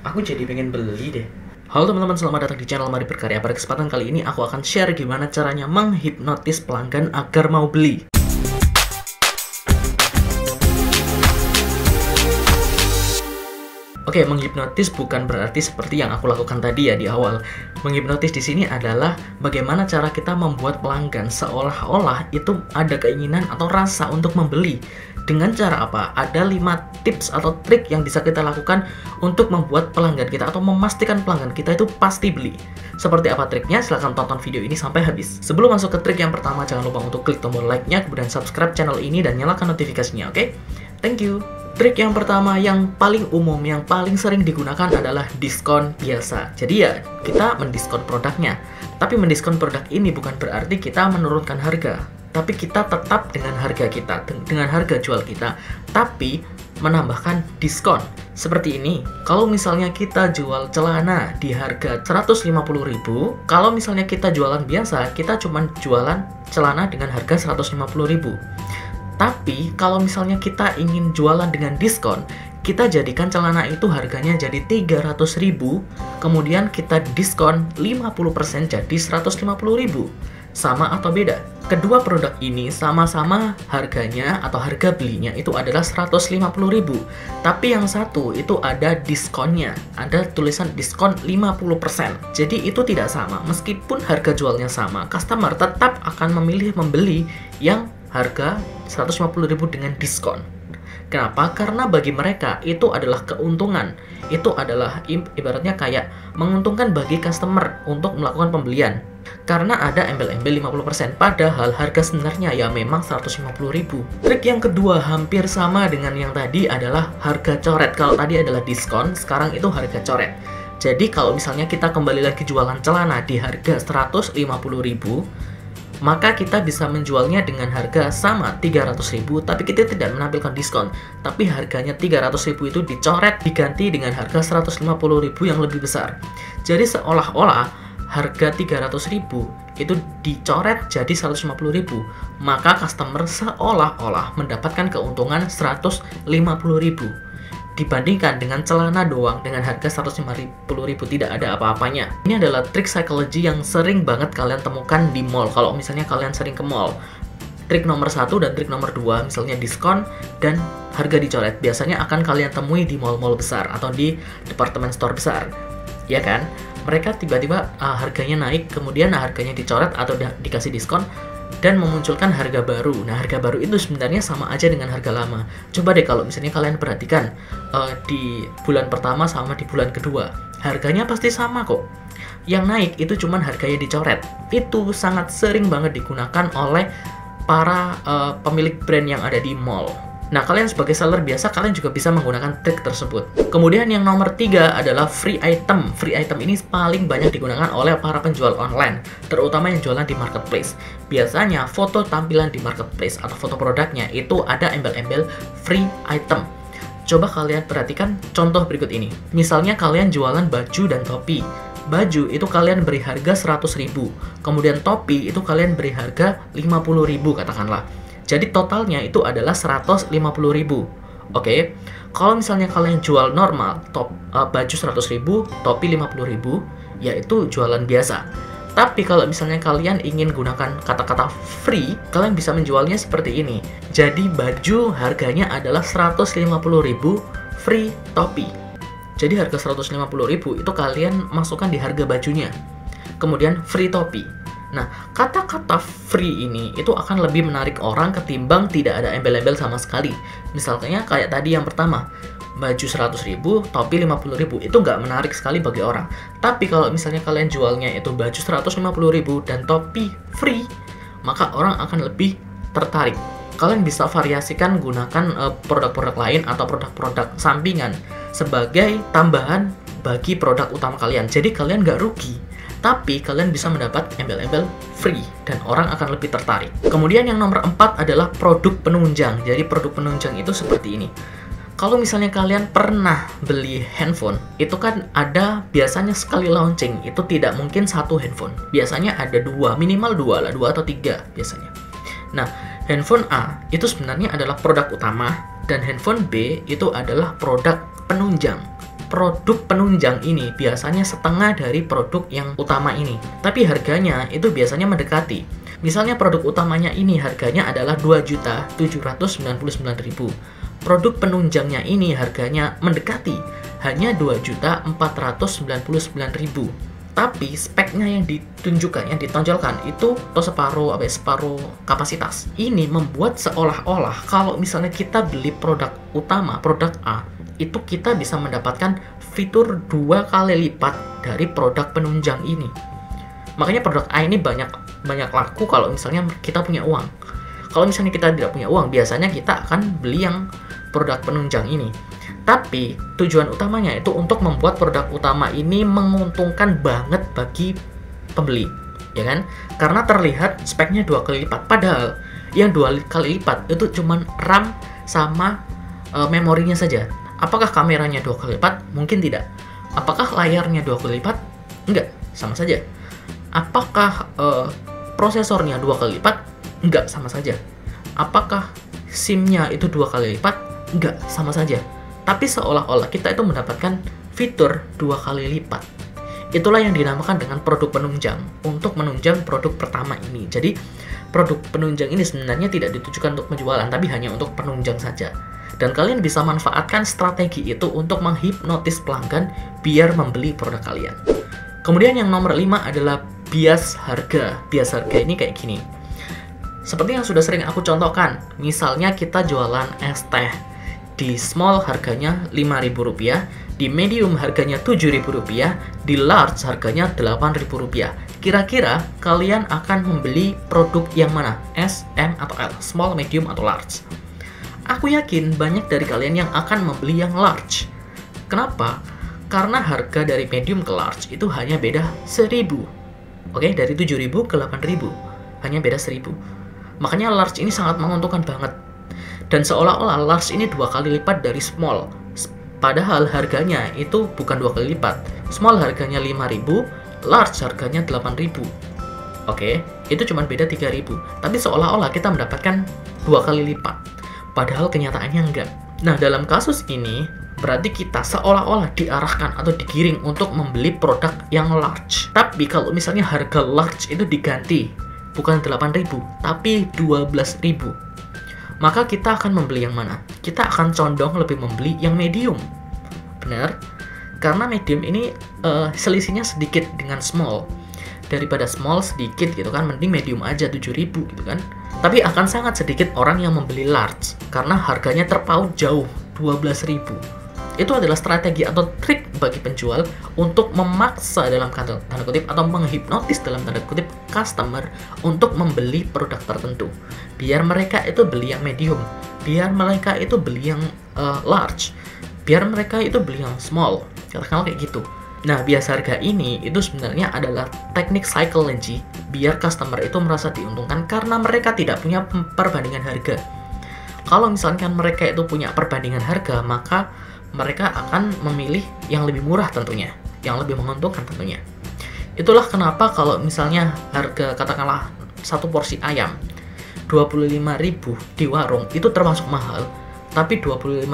Aku jadi pengen beli deh. Halo teman-teman, selamat datang di channel Mari Berkarya. Pada kesempatan kali ini aku akan share gimana caranya menghipnotis pelanggan agar mau beli. Oke, menghipnotis bukan berarti seperti yang aku lakukan tadi ya di awal. Menghipnotis di sini adalah bagaimana cara kita membuat pelanggan seolah-olah itu ada keinginan atau rasa untuk membeli. Dengan cara apa? Ada 5 tips atau trik yang bisa kita lakukan untuk membuat pelanggan kita atau memastikan pelanggan kita itu pasti beli. Seperti apa triknya? Silahkan tonton video ini sampai habis. Sebelum masuk ke trik yang pertama, jangan lupa untuk klik tombol like-nya, kemudian subscribe channel ini dan nyalakan notifikasinya, oke? Thank you. Trik yang pertama yang paling umum, yang paling sering digunakan adalah diskon biasa. Jadi ya, kita mendiskon produknya. Tapi mendiskon produk ini bukan berarti kita menurunkan harga. Tapi kita tetap dengan harga kita, dengan harga jual kita. Tapi menambahkan diskon. Seperti ini, kalau misalnya kita jual celana di harga 150.000, kalau misalnya kita jualan biasa, kita cuma jualan celana dengan harga 150.000. Tapi kalau misalnya kita ingin jualan dengan diskon, kita jadikan celana itu harganya jadi 300.000, kemudian kita diskon 50% jadi 150.000. Sama atau beda? Kedua produk ini sama-sama harganya atau harga belinya itu adalah 150.000. Tapi yang satu itu ada diskonnya, ada tulisan diskon 50%. Jadi itu tidak sama. Meskipun harga jualnya sama, customer tetap akan memilih membeli yang harga 150.000 dengan diskon. Kenapa? Karena bagi mereka itu adalah keuntungan. Itu adalah ibaratnya kayak menguntungkan bagi customer untuk melakukan pembelian. Karena ada embel-embel 50%, padahal harga sebenarnya ya memang 150.000. Trik yang kedua hampir sama dengan yang tadi adalah harga coret. Kalau tadi adalah diskon, sekarang itu harga coret. Jadi kalau misalnya kita kembali lagi jualan celana di harga 150.000, maka kita bisa menjualnya dengan harga sama 300.000, tapi kita tidak menampilkan diskon. Tapi harganya 300.000 itu dicoret, diganti dengan harga 150.000 yang lebih besar. Jadi seolah-olah harga 300.000 itu dicoret jadi 150.000, maka customer seolah-olah mendapatkan keuntungan 150.000. Dibandingkan dengan celana doang dengan harga 150.000 tidak ada apa-apanya. Ini adalah trik psikologi yang sering banget kalian temukan di mall. Kalau misalnya kalian sering ke mall, trik nomor 1 dan trik nomor 2, misalnya diskon dan harga dicoret, biasanya akan kalian temui di mall-mall besar atau di department store besar, ya kan? Mereka tiba-tiba harganya naik, kemudian harganya dicoret atau dikasih diskon dan memunculkan harga baru. Nah, harga baru itu sebenarnya sama aja dengan harga lama. Coba deh kalau misalnya kalian perhatikan di bulan pertama sama di bulan kedua, harganya pasti sama kok. Yang naik itu cuman harganya dicoret. Itu sangat sering banget digunakan oleh para pemilik brand yang ada di mall. Nah, kalian sebagai seller biasa, kalian juga bisa menggunakan trik tersebut. Kemudian yang nomor 3 adalah free item. Free item ini paling banyak digunakan oleh para penjual online, terutama yang jualan di marketplace. Biasanya foto tampilan di marketplace atau foto produknya itu ada embel-embel free item. Coba kalian perhatikan contoh berikut ini. Misalnya kalian jualan baju dan topi. Baju itu kalian beri harga 100.000, kemudian topi itu kalian beri harga 50.000 katakanlah. Jadi totalnya itu adalah 150.000. Oke. Kalau misalnya kalian jual normal, baju 100.000, topi 50.000, yaitu jualan biasa. Tapi kalau misalnya kalian ingin gunakan kata-kata free, kalian bisa menjualnya seperti ini. Jadi baju harganya adalah 150.000 free topi. Jadi harga 150.000 itu kalian masukkan di harga bajunya. Kemudian free topi. Nah, kata-kata free ini itu akan lebih menarik orang ketimbang tidak ada embel-embel sama sekali. Misalnya kayak tadi yang pertama, baju 100.000, topi 50.000, itu nggak menarik sekali bagi orang. Tapi kalau misalnya kalian jualnya itu baju 150.000 dan topi free, maka orang akan lebih tertarik. Kalian bisa variasikan gunakan produk-produk lain atau produk-produk sampingan sebagai tambahan bagi produk utama kalian. Jadi kalian nggak rugi. Tapi kalian bisa mendapat embel-embel free dan orang akan lebih tertarik. Kemudian yang nomor 4 adalah produk penunjang. Jadi produk penunjang itu seperti ini. Kalau misalnya kalian pernah beli handphone, itu kan ada biasanya sekali launching, itu tidak mungkin satu handphone. Biasanya ada minimal dua lah, 2 atau 3 biasanya. Nah, handphone A itu sebenarnya adalah produk utama Dan handphone B itu adalah produk penunjang. Produk penunjang ini biasanya setengah dari produk yang utama ini, tapi harganya itu biasanya mendekati. Misalnya produk utamanya ini harganya adalah 2.799.000. Produk penunjangnya ini harganya mendekati, hanya 2.499.000. Tapi speknya yang ditunjukkan, yang ditonjolkan itu separuh kapasitas. Ini membuat seolah-olah kalau misalnya kita beli produk utama, produk A, itu kita bisa mendapatkan fitur 2 kali lipat dari produk penunjang ini. Makanya produk A ini banyak laku kalau misalnya kita punya uang. Kalau misalnya kita tidak punya uang, biasanya kita akan beli yang produk penunjang ini. Tapi tujuan utamanya itu untuk membuat produk utama ini menguntungkan banget bagi pembeli, ya kan? Karena terlihat speknya 2 kali lipat. Padahal yang 2 kali lipat itu cuman RAM sama memorinya saja. Apakah kameranya 2 kali lipat? Mungkin tidak. Apakah layarnya 2 kali lipat? Enggak, sama saja. Apakah prosesornya 2 kali lipat? Enggak, sama saja. Apakah SIM-nya itu 2 kali lipat? Enggak, sama saja. Tapi seolah-olah kita itu mendapatkan fitur 2 kali lipat. Itulah yang dinamakan dengan produk penunjang, untuk menunjang produk pertama ini. Jadi, produk penunjang ini sebenarnya tidak ditujukan untuk penjualan, tapi hanya untuk penunjang saja. Dan kalian bisa manfaatkan strategi itu untuk menghipnotis pelanggan biar membeli produk kalian. Kemudian yang nomor 5 adalah bias harga. Bias harga ini kayak gini. Seperti yang sudah sering aku contohkan, misalnya kita jualan es teh. Di small harganya Rp5.000, di medium harganya Rp7.000, di large harganya Rp8.000. Kira-kira kalian akan membeli produk yang mana? S, M, atau L? Small, medium, atau large? Aku yakin banyak dari kalian yang akan membeli yang large. Kenapa? Karena harga dari medium ke large itu hanya beda 1.000. Oke, dari 7.000 ke 8.000. Hanya beda 1.000. Makanya large ini sangat menguntungkan banget. Dan seolah-olah large ini 2 kali lipat dari small. Padahal harganya itu bukan 2 kali lipat. Small harganya 5.000, large harganya 8.000. Oke, itu cuma beda 3.000. Tapi seolah-olah kita mendapatkan 2 kali lipat. Padahal kenyataannya enggak. Nah, dalam kasus ini, berarti kita seolah-olah diarahkan atau digiring untuk membeli produk yang large. Tapi kalau misalnya harga large itu diganti, bukan 8.000, tapi 12.000. Maka kita akan membeli yang mana? Kita akan condong lebih membeli yang medium. Benar? Karena medium ini selisihnya sedikit dengan small. Daripada small sedikit gitu kan, mending medium aja 7.000 gitu kan. Tapi akan sangat sedikit orang yang membeli large karena harganya terpaut jauh, 12.000. Itu adalah strategi atau trik bagi penjual untuk memaksa dalam tanda kutip atau menghipnotis dalam tanda kutip customer untuk membeli produk tertentu. Biar mereka itu beli yang medium, biar mereka itu beli yang large, biar mereka itu beli yang small. Katakanlah kayak gitu. Nah, bias harga ini itu sebenarnya adalah teknik psychology biar customer itu merasa diuntungkan karena mereka tidak punya perbandingan harga. Kalau misalkan mereka itu punya perbandingan harga, maka mereka akan memilih yang lebih murah tentunya, yang lebih menguntungkan tentunya. Itulah kenapa kalau misalnya harga katakanlah satu porsi ayam 25.000 di warung itu termasuk mahal, tapi 25.000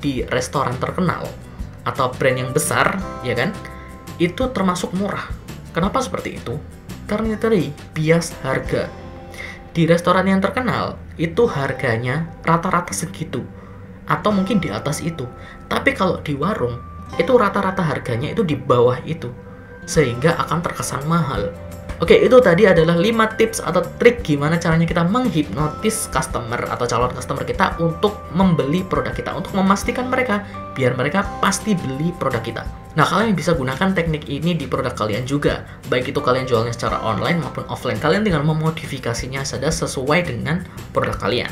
di restoran terkenal atau brand yang besar, ya kan? Itu termasuk murah. Kenapa seperti itu? Karena tadi bias harga. Di restoran yang terkenal itu harganya rata-rata segitu, atau mungkin di atas itu. Tapi kalau di warung, itu rata-rata harganya itu di bawah itu, sehingga akan terkesan mahal. Oke, itu tadi adalah 5 tips atau trik gimana caranya kita menghipnotis customer atau calon customer kita untuk membeli produk kita, untuk memastikan mereka, biar mereka pasti beli produk kita. Nah, kalian bisa gunakan teknik ini di produk kalian juga, baik itu kalian jualnya secara online maupun offline. Kalian tinggal memodifikasinya saja sesuai dengan produk kalian.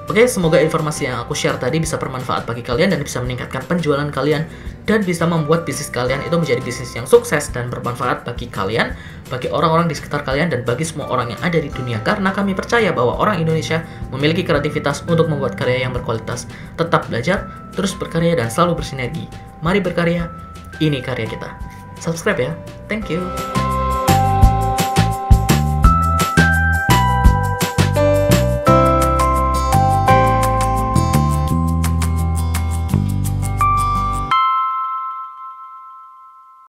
Oke, semoga informasi yang aku share tadi bisa bermanfaat bagi kalian dan bisa meningkatkan penjualan kalian dan bisa membuat bisnis kalian itu menjadi bisnis yang sukses dan bermanfaat bagi kalian, bagi orang-orang di sekitar kalian, dan bagi semua orang yang ada di dunia. Karena kami percaya bahwa orang Indonesia memiliki kreativitas untuk membuat karya yang berkualitas. Tetap belajar, terus berkarya, dan selalu bersinergi. Mari berkarya, ini karya kita. Subscribe ya. Thank you.